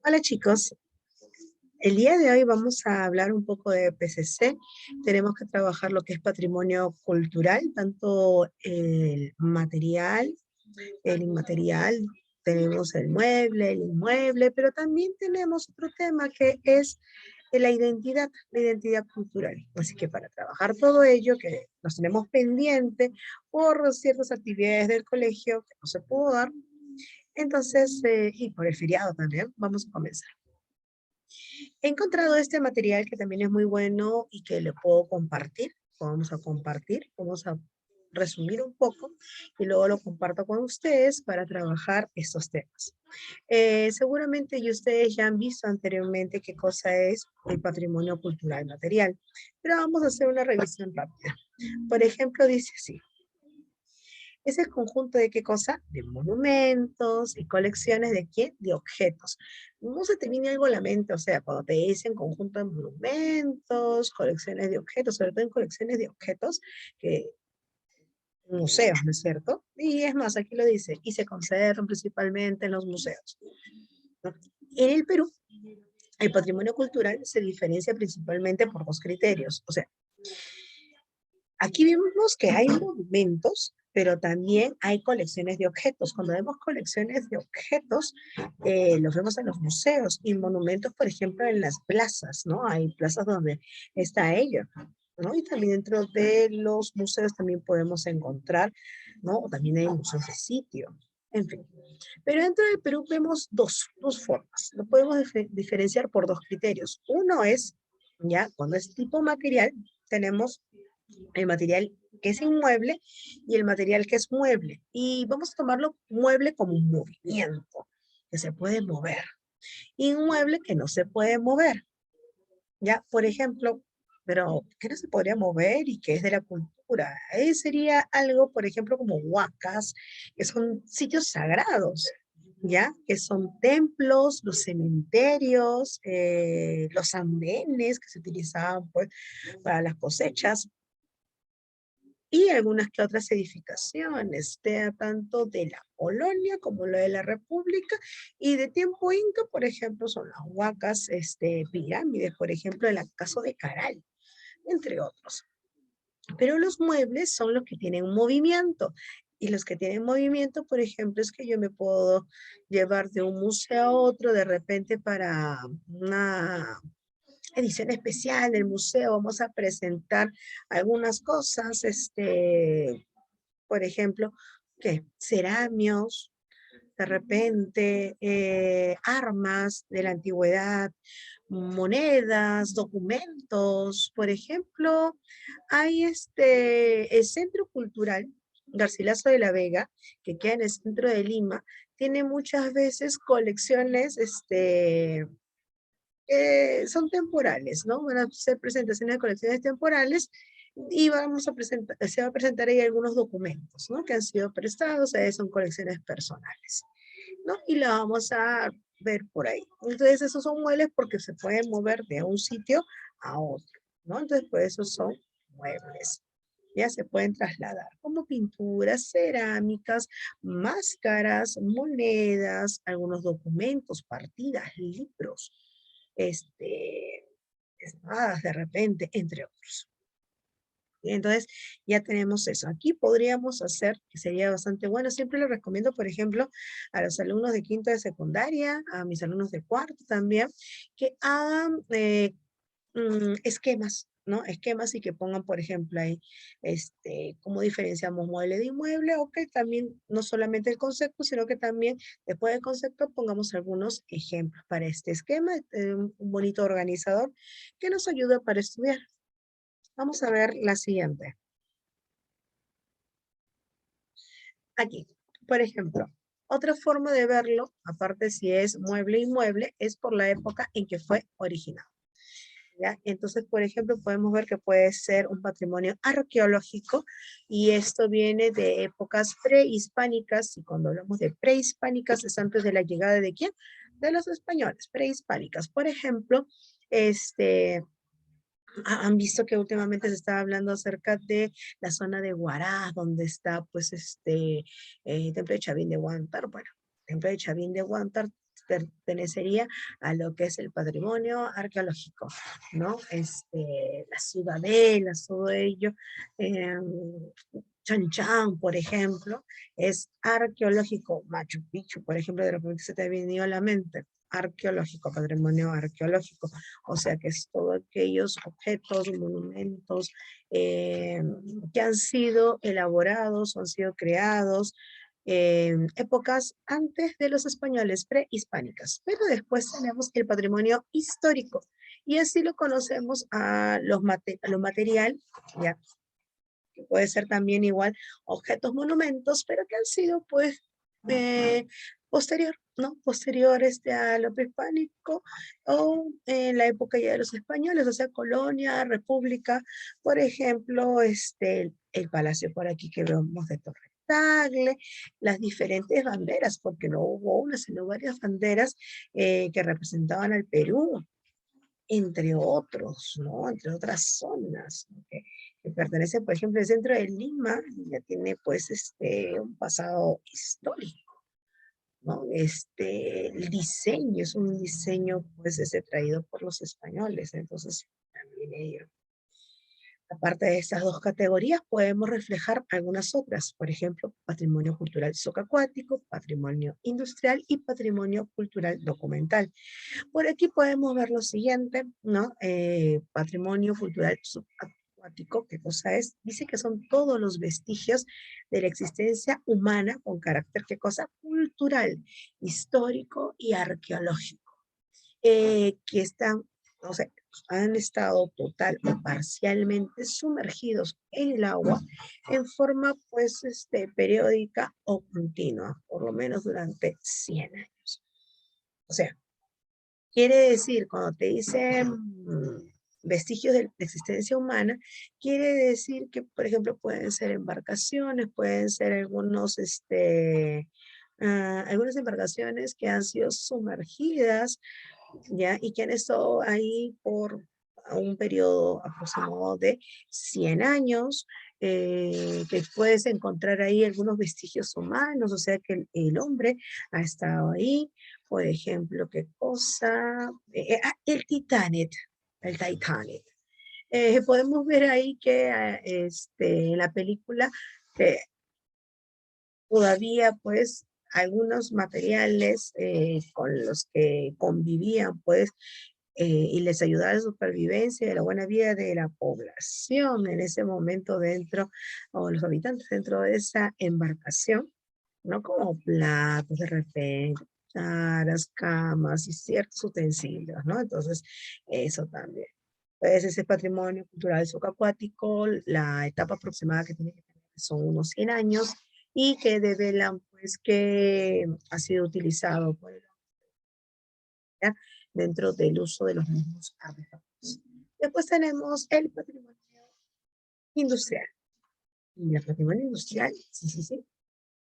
Hola chicos, el día de hoy vamos a hablar un poco de PCC. Tenemos que trabajar lo que es patrimonio cultural, tanto el material, el inmaterial, tenemos el mueble, el inmueble, pero también tenemos otro tema que es la identidad cultural. Así que para trabajar todo ello, que nos tenemos pendiente por ciertas actividades del colegio que no se pudo dar, entonces, y por el feriado también, vamos a comenzar. He encontrado este material que también es muy bueno y que le puedo compartir. Vamos a compartir, vamos a resumir un poco y luego lo comparto con ustedes para trabajar estos temas. Seguramente y ustedes ya han visto anteriormente qué cosa es el patrimonio cultural material, pero vamos a hacer una revisión rápida. Por ejemplo, dice así, es el conjunto de qué cosa? De monumentos y colecciones de qué? De objetos. No se te viene algo a la mente, o sea, cuando te dicen conjunto de monumentos, colecciones de objetos, sobre todo en colecciones de objetos, que museos, ¿no es cierto? Y es más, aquí lo dice, y se conservan principalmente en los museos, ¿no? En el Perú, el patrimonio cultural se diferencia principalmente por dos criterios, o sea, aquí vemos que hay monumentos, pero también hay colecciones de objetos. Cuando vemos colecciones de objetos, los vemos en los museos y monumentos, por ejemplo, en las plazas, ¿no? Hay plazas donde está ello, ¿no? Y también dentro de los museos también podemos encontrar, ¿no? O también hay museos de sitio, en fin. Pero dentro del Perú vemos dos formas. Lo podemos diferenciar por dos criterios. Uno es, ya, cuando es tipo material, tenemos el material que es inmueble y el material que es mueble. Y vamos a tomarlo mueble como un movimiento, que se puede mover. Inmueble que no se puede mover. Ya, por ejemplo, pero ¿qué no se podría mover y que es de la cultura? Ahí sería algo, por ejemplo, como huacas, que son sitios sagrados, ¿ya? Que son templos, los cementerios, los andenes que se utilizaban pues, para las cosechas, y algunas que otras edificaciones, tanto de la colonia como lo de la república, y de tiempo inca, por ejemplo, son las huacas, pirámides, por ejemplo, en el caso de Caral, entre otros. Pero los muebles son los que tienen movimiento. Y los que tienen movimiento, por ejemplo, es que yo me puedo llevar de un museo a otro de repente para una edición especial del museo. Vamos a presentar algunas cosas, por ejemplo, ¿qué? Ceramios, de repente, armas de la antigüedad, monedas, documentos. Por ejemplo, hay el Centro Cultural Garcilaso de la Vega, que queda en el centro de Lima, tiene muchas veces colecciones, son temporales, ¿no? Van a ser presentaciones de colecciones temporales y vamos a presentar, se va a presentar ahí algunos documentos, ¿no? Que han sido prestados, son colecciones personales, ¿no? Y la vamos a ver por ahí. Entonces, esos son muebles porque se pueden mover de un sitio a otro, ¿no? Entonces, por eso son muebles. Ya se pueden trasladar como pinturas, cerámicas, máscaras, monedas, algunos documentos, partidas, libros, espadas de repente, entre otros. Y entonces, ya tenemos eso. Aquí podríamos hacer, que sería bastante bueno, siempre lo recomiendo, por ejemplo, a los alumnos de quinto de secundaria, a mis alumnos de cuarto también, que hagan esquemas, ¿no? Esquemas y que pongan, por ejemplo, ahí, cómo diferenciamos mueble de inmueble, o que también, no solamente el concepto, sino que también, después del concepto, pongamos algunos ejemplos para este esquema, un bonito organizador que nos ayuda para estudiar. Vamos a ver la siguiente. Aquí, por ejemplo, otra forma de verlo, aparte si es mueble inmueble, es por la época en que fue originado. ¿Ya? Entonces, por ejemplo, podemos ver que puede ser un patrimonio arqueológico y esto viene de épocas prehispánicas, y cuando hablamos de prehispánicas es antes de la llegada de ¿quién? De los españoles, prehispánicas. Por ejemplo, este, han visto que últimamente se está hablando acerca de la zona de Huaraz, donde está pues Templo de Chavín de Huántar. Bueno, Templo de Chavín de Huántar pertenecería a lo que es el patrimonio arqueológico, ¿no? Las ciudadelas, todo ello, em, Chan Chan, por ejemplo, es arqueológico. Machu Picchu, por ejemplo, de repente se te ha venido a la mente. Arqueológico, patrimonio arqueológico. O sea que es todos aquellos objetos, monumentos eh, que han sido elaborados, han sido creados en épocas antes de los españoles, prehispánicas. Pero después tenemos el patrimonio histórico. Y así lo conocemos a a lo material, ya que puede ser también igual objetos, monumentos, pero que han sido pues eh, ¿no? Posteriores a lo prehispánico o en la época ya de los españoles, o sea, colonia, república, por ejemplo, el palacio por aquí que vemos de Torre Tagle, las diferentes banderas, porque no hubo una, sino varias banderas que representaban al Perú, entre otros, ¿no? Entre otras zonas, ¿no? Que pertenecen, por ejemplo, el centro de Lima, ya tiene pues un pasado histórico, ¿no? El diseño es un diseño pues traído por los españoles, entonces también ello. Aparte de estas dos categorías, podemos reflejar algunas otras, por ejemplo, patrimonio cultural subacuático, patrimonio industrial y patrimonio cultural documental. Por aquí podemos ver lo siguiente, ¿no? Patrimonio cultural subacuático, ¿qué cosa es? Dice que son todos los vestigios de la existencia humana con carácter, ¿qué cosa? Cultural, histórico y arqueológico, que están, o sea, han estado total o parcialmente sumergidos en el agua en forma, pues, periódica o continua, por lo menos durante 100 años. O sea, quiere decir, cuando te dicen vestigios de existencia humana, quiere decir que, por ejemplo, pueden ser embarcaciones, pueden ser algunas embarcaciones que han sido sumergidas, ¿ya? Y que han estado ahí por un periodo aproximado de 100 años, que puedes encontrar ahí algunos vestigios humanos, o sea que el hombre ha estado ahí, por ejemplo, ¿qué cosa? El Titanic, el Titanic. Podemos ver ahí que en la película eh, todavía pues algunos materiales con los que convivían pues y les ayudaba a la supervivencia y a la buena vida de la población en ese momento dentro, o los habitantes dentro de esa embarcación, ¿no? Como platos de repente, cucharas, camas y ciertos utensilios, ¿no? Entonces, eso también. Pues ese patrimonio cultural subacuático, la etapa aproximada que tiene que tener son unos 100 años y que develan pues que ha sido utilizado por el dentro del uso de los mismos artefactos. Después tenemos el patrimonio industrial. Y el patrimonio industrial, sí, sí, sí,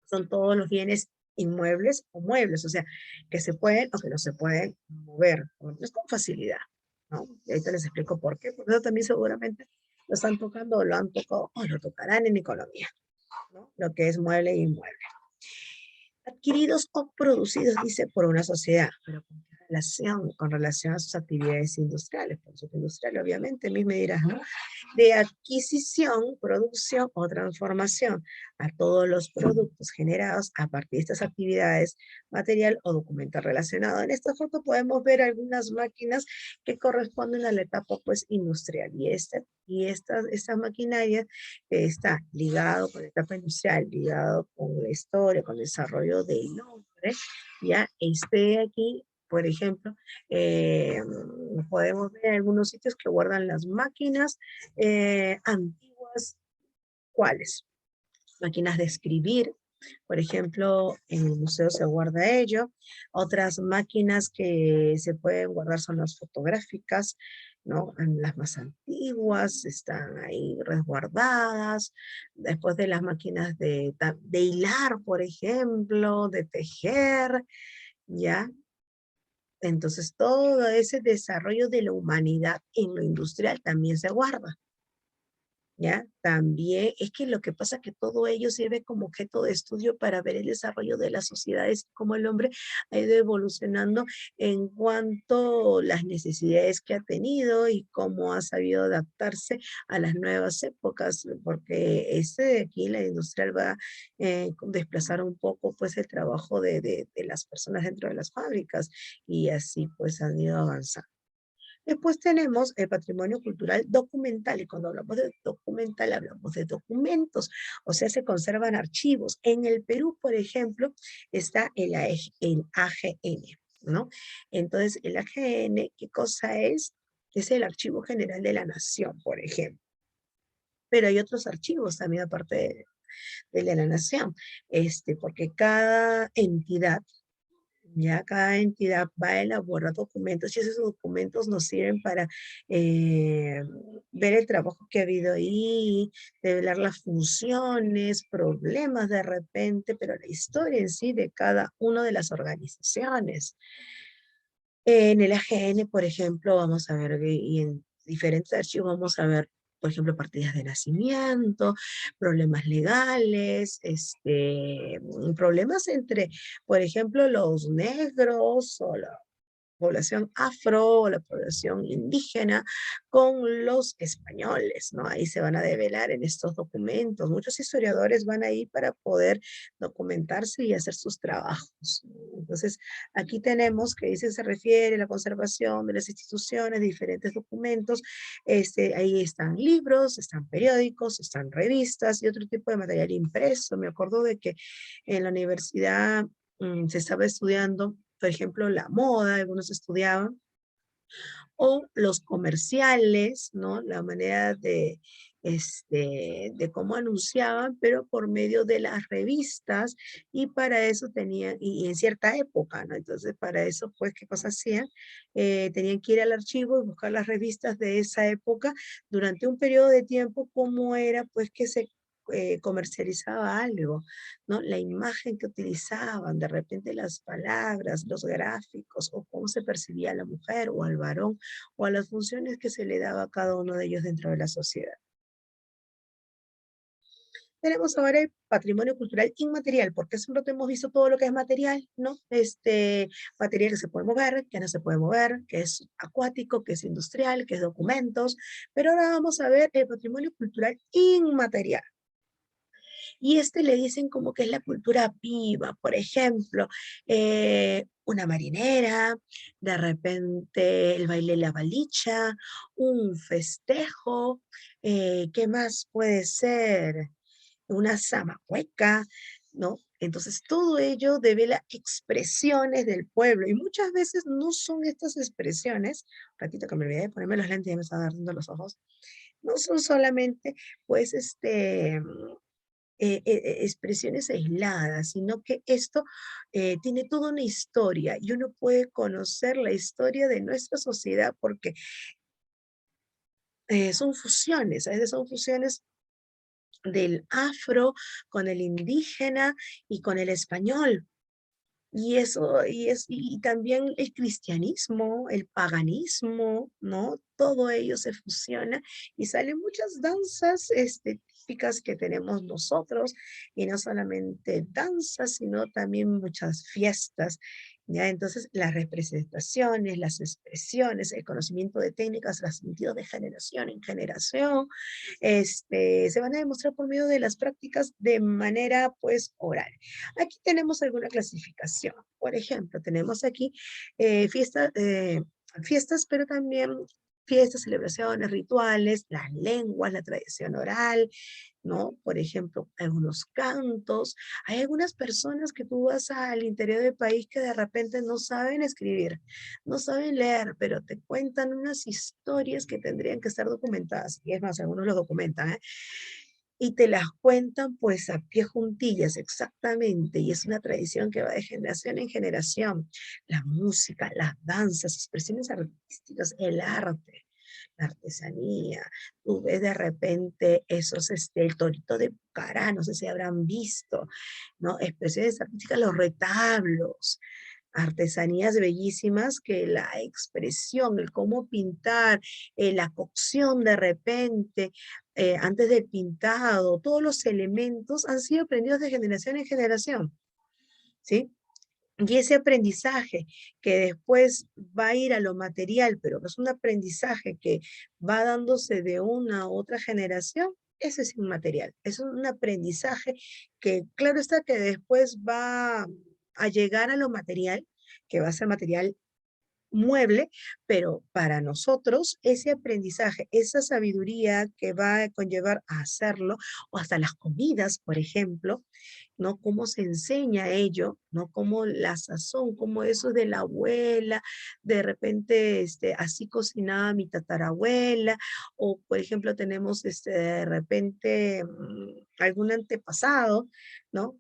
son todos los bienes inmuebles o muebles, o sea, que se pueden o que no se pueden mover, es con facilidad, ¿no? Y ahorita les explico por qué, porque eso también seguramente lo están tocando o lo han tocado o lo tocarán en economía, ¿no? Lo que es mueble e inmueble. Adquiridos o producidos, dice, por una sociedad, pero ¿con qué relación? Con relación a sus actividades industriales, por su industrial, obviamente, me dirás, ¿no? De adquisición, producción o transformación a todos los productos generados a partir de estas actividades material o documental relacionado. En esta foto podemos ver algunas máquinas que corresponden a la etapa pues industrial y estas maquinarias está ligado con la etapa industrial, ligado con la historia, con el desarrollo del hombre, ya aquí, por ejemplo, podemos ver algunos sitios que guardan las máquinas antiguas, ¿cuáles? Máquinas de escribir, por ejemplo, en el museo se guarda ello. Otras máquinas que se pueden guardar son las fotográficas, ¿no? Las más antiguas están ahí resguardadas. Después de las máquinas de hilar, por ejemplo, de tejer, ¿ya? Entonces, todo ese desarrollo de la humanidad en lo industrial también se guarda, ¿ya? También es que lo que pasa es que todo ello sirve como objeto de estudio para ver el desarrollo de las sociedades, cómo el hombre ha ido evolucionando en cuanto a las necesidades que ha tenido y cómo ha sabido adaptarse a las nuevas épocas, porque este de aquí, la industrial, va a desplazar un poco pues el trabajo de las personas dentro de las fábricas y así pues han ido avanzando. Después tenemos el patrimonio cultural documental, y cuando hablamos de documental hablamos de documentos, o sea, se conservan archivos. En el Perú, por ejemplo, está el AGN, ¿no? Entonces, el AGN, ¿qué cosa es? Es el Archivo General de la Nación, por ejemplo. Pero hay otros archivos también aparte de la Nación, porque cada entidad, ya cada entidad va a elaborar documentos y esos documentos nos sirven para eh, ver el trabajo que ha habido ahí, develar las funciones, problemas de repente, pero la historia en sí de cada una de las organizaciones. En el AGN, por ejemplo, vamos a ver, y en diferentes archivos vamos a ver, por ejemplo, partidas de nacimiento, problemas legales, problemas entre, por ejemplo, los negros o la población afro o la población indígena con los españoles, ¿no? Ahí se van a develar en estos documentos. Muchos historiadores van ahí para poder documentarse y hacer sus trabajos. Entonces, aquí tenemos que dice, se refiere a la conservación de las instituciones, de diferentes documentos. Ahí están libros, están periódicos, están revistas y otro tipo de material impreso. Me acuerdo de que en la universidad se estaba estudiando, por ejemplo, la moda, algunos estudiaban, o los comerciales, ¿no? La manera de cómo anunciaban, pero por medio de las revistas, y para eso tenían, y en cierta época, ¿no? Entonces, para eso, pues, ¿qué cosa hacían? Tenían que ir al archivo y buscar las revistas de esa época durante un periodo de tiempo, cómo era, pues, que se comercializaba algo, ¿no? La imagen que utilizaban, de repente las palabras, los gráficos, o cómo se percibía a la mujer o al varón, o a las funciones que se le daba a cada uno de ellos dentro de la sociedad. Tenemos ahora el patrimonio cultural inmaterial, porque hace un rato hemos visto todo lo que es material, ¿no? Material que se puede mover, que no se puede mover, que es acuático, que es industrial, que es documentos, pero ahora vamos a ver el patrimonio cultural inmaterial. Y le dicen como que es la cultura viva, por ejemplo, una marinera, de repente el baile la balicha, un festejo, ¿qué más puede ser? Una zamacueca, ¿no? Entonces, todo ello devela expresiones del pueblo y muchas veces no son estas expresiones, un ratito que me olvidé de ponerme los lentes, ya me están ardiendo los ojos, no son solamente, pues, expresiones aisladas, sino que esto tiene toda una historia y uno puede conocer la historia de nuestra sociedad porque son fusiones, a veces son fusiones del afro con el indígena y con el español. Y eso, y también el cristianismo, el paganismo, ¿no? Todo ello se fusiona y salen muchas danzas, típicas que tenemos nosotros, y no solamente danzas, sino también muchas fiestas, ¿ya? Entonces, las representaciones, las expresiones, el conocimiento de técnicas transmitido de generación en generación, se van a demostrar por medio de las prácticas de manera, pues, oral. Aquí tenemos alguna clasificación. Por ejemplo, tenemos aquí fiestas, pero también fiestas, celebraciones, rituales, las lenguas, la tradición oral, ¿no? Por ejemplo, algunos cantos. Hay algunas personas que tú vas al interior del país que de repente no saben escribir, no saben leer, pero te cuentan unas historias que tendrían que estar documentadas. Y es más, algunos lo documentan, ¿eh? Y te las cuentan pues a pie juntillas, exactamente, y es una tradición que va de generación en generación. La música, las danzas, expresiones artísticas, el arte, la artesanía. Tú ves de repente esos, el torito de Pucará, no sé si habrán visto, ¿no? Expresiones artísticas, los retablos, artesanías bellísimas que la expresión, el cómo pintar, la cocción de repente, antes del pintado, todos los elementos han sido aprendidos de generación en generación, ¿sí? Y ese aprendizaje que después va a ir a lo material, pero que es un aprendizaje que va dándose de una a otra generación, eso es inmaterial. Es un aprendizaje que, claro está, que después va a llegar a lo material, que va a ser material mueble, pero para nosotros ese aprendizaje, esa sabiduría que va a conllevar a hacerlo, o hasta las comidas, por ejemplo, ¿no? Cómo se enseña ello, ¿no? Cómo la sazón, cómo eso de la abuela, de repente, así cocinaba mi tatarabuela, o por ejemplo tenemos, de repente, algún antepasado, ¿no?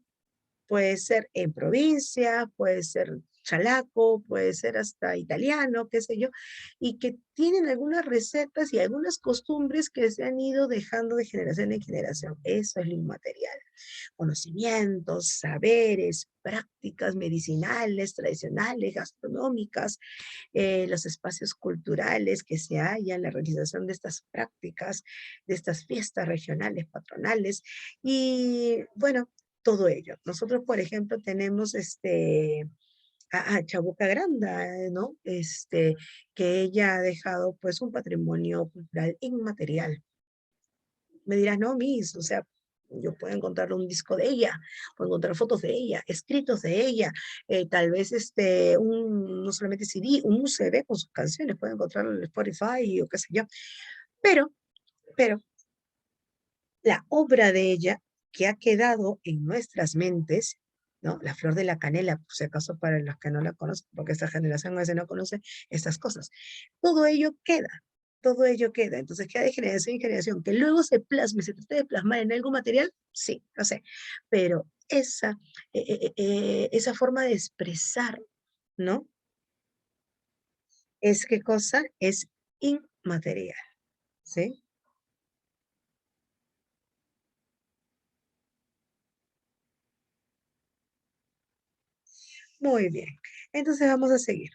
Puede ser en provincia, puede ser chalaco, puede ser hasta italiano, qué sé yo, y que tienen algunas recetas y algunas costumbres que se han ido dejando de generación en generación. Eso es lo inmaterial. Conocimientos, saberes, prácticas medicinales, tradicionales, gastronómicas, los espacios culturales que se hallan, la realización de estas prácticas, de estas fiestas regionales, patronales, y bueno, todo ello. Nosotros, por ejemplo, tenemos a Chabuca Granda, ¿no? Que ella ha dejado pues un patrimonio cultural inmaterial. Me dirás, no, Miss, o sea, yo puedo encontrar un disco de ella, puedo encontrar fotos de ella, escritos de ella, tal vez no solamente CD, un CD con sus canciones, puedo encontrarlo en Spotify o qué sé yo. Pero, pero, la obra de ella que ha quedado en nuestras mentes, ¿no? La flor de la canela, por si acaso para los que no la conocen, porque esta generación a veces no conoce estas cosas. Todo ello queda, todo ello queda. Entonces queda de generación en generación. Que luego se plasme, se trate de plasmar en algo material, sí, no sé. Pero esa forma de expresar, ¿no? Es qué cosa es inmaterial, ¿sí? Muy bien. Entonces vamos a seguir.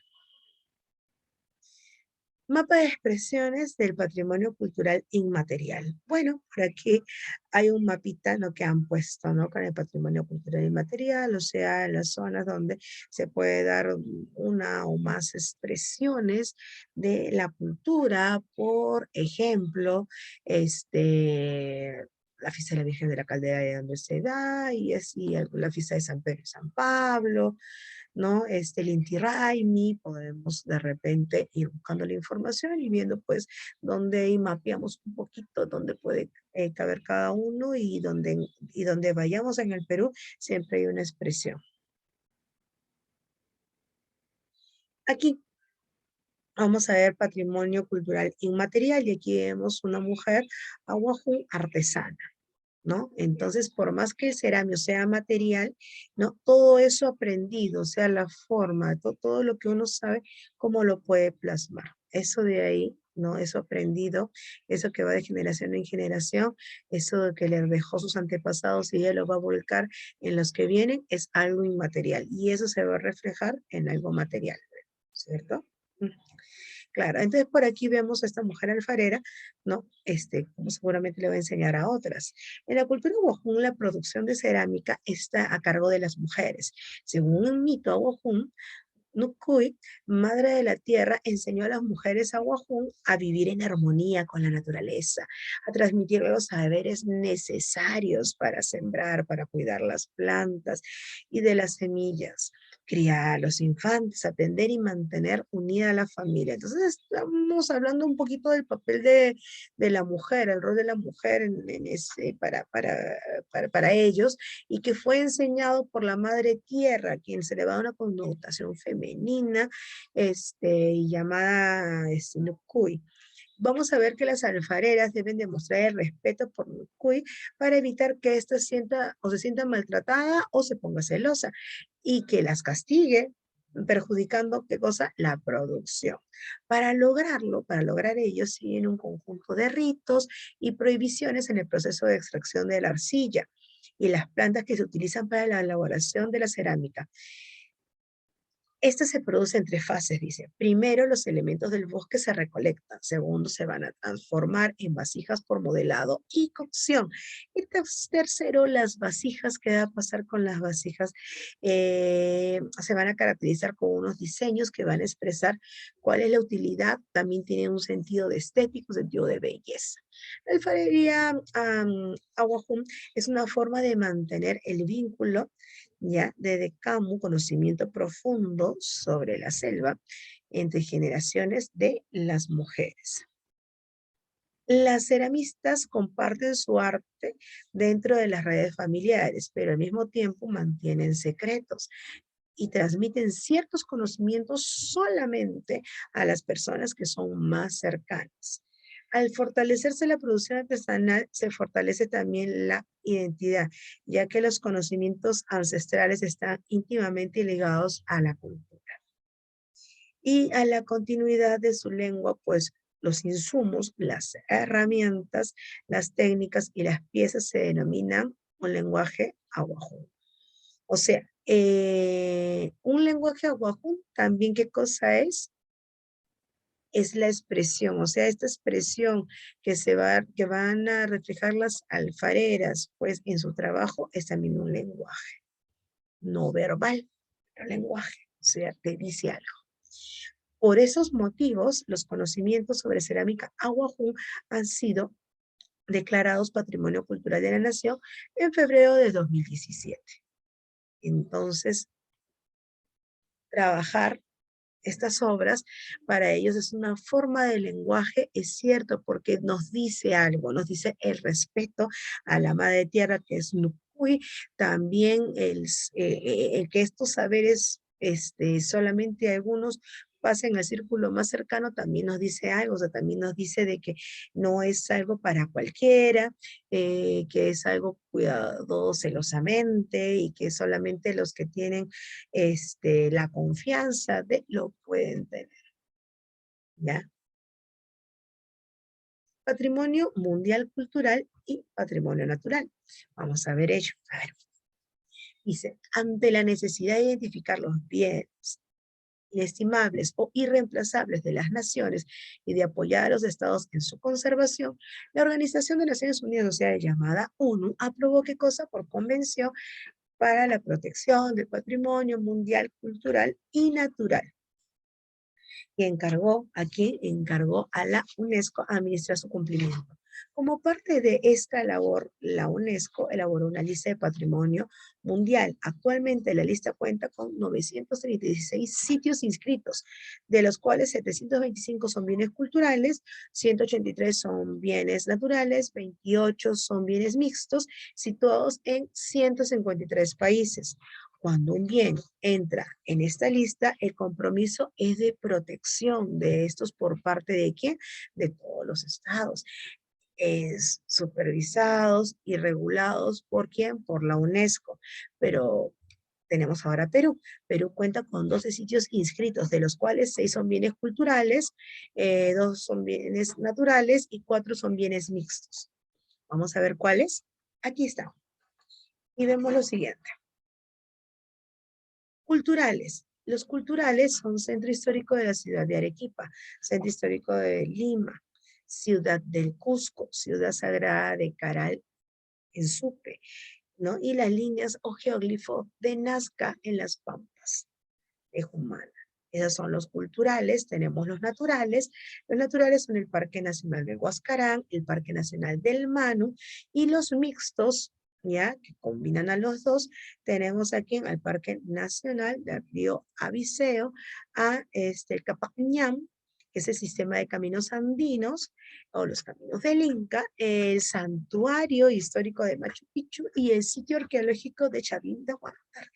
Mapa de expresiones del patrimonio cultural inmaterial. Bueno, por aquí hay un mapita, ¿no? Que han puesto, ¿no? Con el patrimonio cultural inmaterial, o sea, en las zonas donde se puede dar una o más expresiones de la cultura, por ejemplo, la fiesta de la Virgen de la Caldera de donde se da, y así la fiesta de San Pedro y San Pablo, ¿no? El Inti Raymi, podemos de repente ir buscando la información y viendo pues dónde y mapeamos un poquito dónde puede caber cada uno y donde vayamos en el Perú siempre hay una expresión. Aquí vamos a ver patrimonio cultural inmaterial y aquí vemos una mujer aguajún artesana, ¿no? Entonces, por más que el cerámico sea material, ¿no? Todo eso aprendido, o sea, la forma, todo lo que uno sabe, cómo lo puede plasmar. Eso de ahí, ¿no? Eso aprendido, eso que va de generación en generación, eso que le dejó sus antepasados y ella lo va a volcar en los que vienen, es algo inmaterial. Y eso se va a reflejar en algo material, ¿cierto? Claro, entonces por aquí vemos a esta mujer alfarera, ¿no? Como seguramente le va a enseñar a otras. En la cultura Oaxum, la producción de cerámica está a cargo de las mujeres. Según un mito Oaxum, Nukui, madre de la tierra, enseñó a las mujeres Oaxum a vivir en armonía con la naturaleza, a transmitir los saberes necesarios para sembrar, para cuidar las plantas y de las semillas, criar a los infantes, atender y mantener unida a la familia. Entonces estamos hablando un poquito del papel de la mujer, el rol de la mujer para ellos, y que fue enseñado por la madre tierra, quien se le da una connotación femenina, y llamada Nukui. Vamos a ver que las alfareras deben demostrar el respeto por Nukui para evitar que ésta sienta o se sienta maltratada o se ponga celosa y que las castigue perjudicando, ¿qué cosa? La producción. Para lograrlo, para lograr ello, siguen un conjunto de ritos y prohibiciones en el proceso de extracción de la arcilla y las plantas que se utilizan para la elaboración de la cerámica. Este se produce en tres fases, dice. Primero, los elementos del bosque se recolectan. Segundo, se van a transformar en vasijas por modelado y cocción. Y tercero, las vasijas, ¿qué va a pasar con las vasijas? Se van a caracterizar con unos diseños que van a expresar cuál es la utilidad. También tienen un sentido de estético, un sentido de belleza. La alfarería Awajún es una forma de mantener el vínculo ya de Camus, conocimiento profundo sobre la selva entre generaciones de las mujeres. Las ceramistas comparten su arte dentro de las redes familiares, pero al mismo tiempo mantienen secretos y transmiten ciertos conocimientos solamente a las personas que son más cercanas. Al fortalecerse la producción artesanal, se fortalece también la identidad, ya que los conocimientos ancestrales están íntimamente ligados a la cultura y a la continuidad de su lengua, pues los insumos, las herramientas, las técnicas y las piezas se denominan un lenguaje aguajún. O sea, un lenguaje aguajún también, ¿qué cosa es? Es la expresión, o sea, esta expresión que van a reflejar las alfareras, pues en su trabajo es también un lenguaje no verbal, pero lenguaje, o sea, te dice algo. Por esos motivos, los conocimientos sobre cerámica Aguajún han sido declarados Patrimonio Cultural de la Nación en febrero de 2017. Entonces, trabajar estas obras, para ellos es una forma de lenguaje, es cierto, porque nos dice algo, nos dice el respeto a la madre tierra que es Nukuy, también el que estos saberes, solamente algunos pasen al círculo más cercano, también nos dice algo, o sea, también nos dice de que no es algo para cualquiera, que es algo cuidado celosamente y que solamente los que tienen la confianza de lo pueden tener, ¿ya? Patrimonio mundial cultural y patrimonio natural. Vamos a ver ello. A ver, dice, ante la necesidad de identificar los bienes inestimables o irreemplazables de las naciones y de apoyar a los estados en su conservación, la Organización de Naciones Unidas, o sea, llamada ONU, aprobó qué cosa por convención para la protección del patrimonio mundial cultural y natural. Y encargó a la UNESCO a administrar su cumplimiento. Como parte de esta labor, la UNESCO elaboró una lista de patrimonio mundial. Actualmente la lista cuenta con 936 sitios inscritos, de los cuales 725 son bienes culturales, 183 son bienes naturales, 28 son bienes mixtos, situados en 153 países. Cuando un bien entra en esta lista, el compromiso es de protección de estos por parte de quién? De todos los estados. Es supervisados y regulados por quién? Por la UNESCO. Pero tenemos ahora Perú. Perú cuenta con 12 sitios inscritos, de los cuales 6 son bienes culturales, 2 son bienes naturales y 4 son bienes mixtos. Vamos a ver cuáles. Aquí está. Y vemos lo siguiente. Culturales. Los culturales son Centro Histórico de la ciudad de Arequipa, Centro Histórico de Lima, Ciudad del Cusco, Ciudad Sagrada de Caral en Sucre, ¿no? Y las líneas o geoglifos de Nazca en las Pampas de Jumana. Esos son los culturales, tenemos los naturales. Los naturales son el Parque Nacional de Huascarán, el Parque Nacional del Manu, y los mixtos, ya, que combinan a los dos, tenemos aquí al Parque Nacional del Río Abiseo, el Capañán, que es el sistema de caminos andinos, o los caminos del Inca, el santuario histórico de Machu Picchu y el sitio arqueológico de Chavín de Huántar.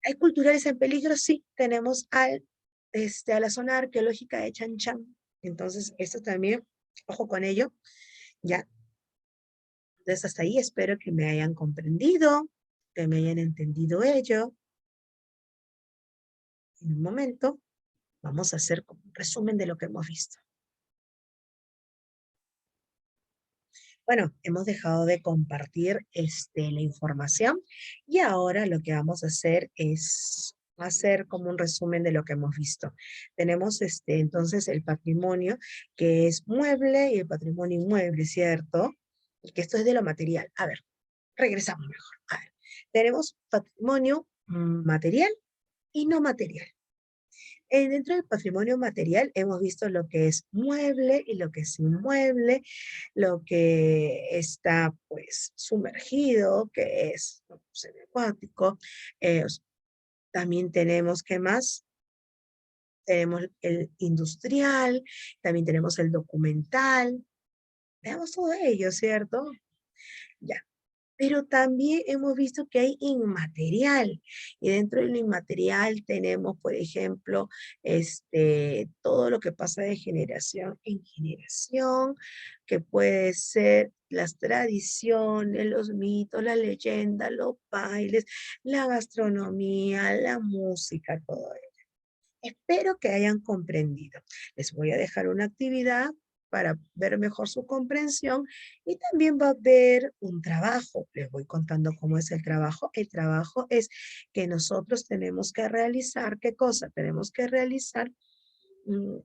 ¿Hay culturales en peligro? Sí, tenemos a la zona arqueológica de Chan Chan. Entonces, esto también, ojo con ello, ya. Entonces, hasta ahí espero que me hayan comprendido, que me hayan entendido ello. En un momento, vamos a hacer como un resumen de lo que hemos visto. Bueno, hemos dejado de compartir la información y ahora lo que vamos a hacer es hacer como un resumen de lo que hemos visto. Tenemos entonces el patrimonio que es mueble y el patrimonio inmueble, ¿cierto? Y que esto es de lo material. A ver, regresamos mejor. A ver, tenemos patrimonio material y no material. Dentro del patrimonio material hemos visto lo que es mueble y lo que es inmueble, lo que está pues sumergido, que es semiacuático. También tenemos, ¿qué más? Tenemos el industrial, también tenemos el documental. Veamos todo ello, ¿cierto? Ya. Pero también hemos visto que hay inmaterial. Y dentro del inmaterial tenemos, por ejemplo, todo lo que pasa de generación en generación, que puede ser las tradiciones, los mitos, la leyenda, los bailes, la gastronomía, la música, todo ello. Espero que hayan comprendido. Les voy a dejar una actividad para ver mejor su comprensión y también va a haber un trabajo. Les voy contando cómo es el trabajo. El trabajo es que nosotros tenemos que realizar, ¿qué cosa? Tenemos que realizar mm,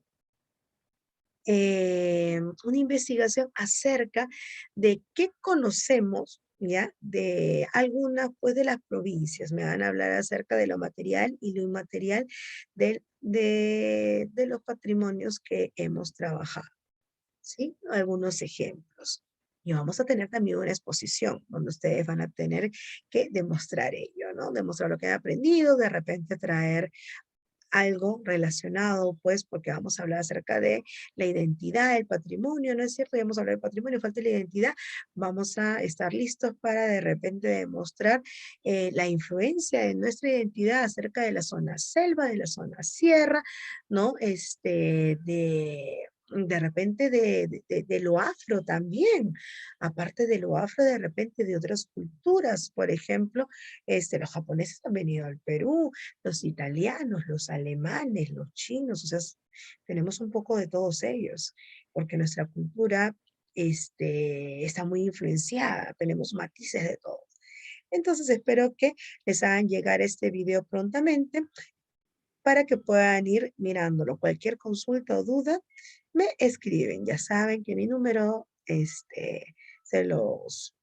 una investigación acerca de qué conocemos, ¿ya? De algunas, pues, de las provincias. Me van a hablar acerca de lo material y lo inmaterial de los patrimonios que hemos trabajado, ¿sí? Algunos ejemplos. Y vamos a tener también una exposición donde ustedes van a tener que demostrar ello, ¿no? Demostrar lo que han aprendido, de repente traer algo relacionado, pues, porque vamos a hablar acerca de la identidad, el patrimonio, ¿no es cierto? Ya vamos a hablar del patrimonio, falta la identidad. Vamos a estar listos para de repente demostrar la influencia de nuestra identidad acerca de la zona selva, de la zona sierra, ¿no? De repente de lo afro también, aparte de lo afro, de repente de otras culturas, por ejemplo, los japoneses han venido al Perú, los italianos, los alemanes, los chinos, o sea, tenemos un poco de todos ellos, porque nuestra cultura está muy influenciada, tenemos matices de todo. Entonces espero que les hagan llegar este video prontamente para que puedan ir mirándolo. Cualquier consulta o duda, me escriben. Ya saben que mi número se los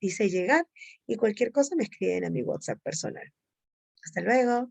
hice llegar y cualquier cosa me escriben a mi WhatsApp personal. Hasta luego.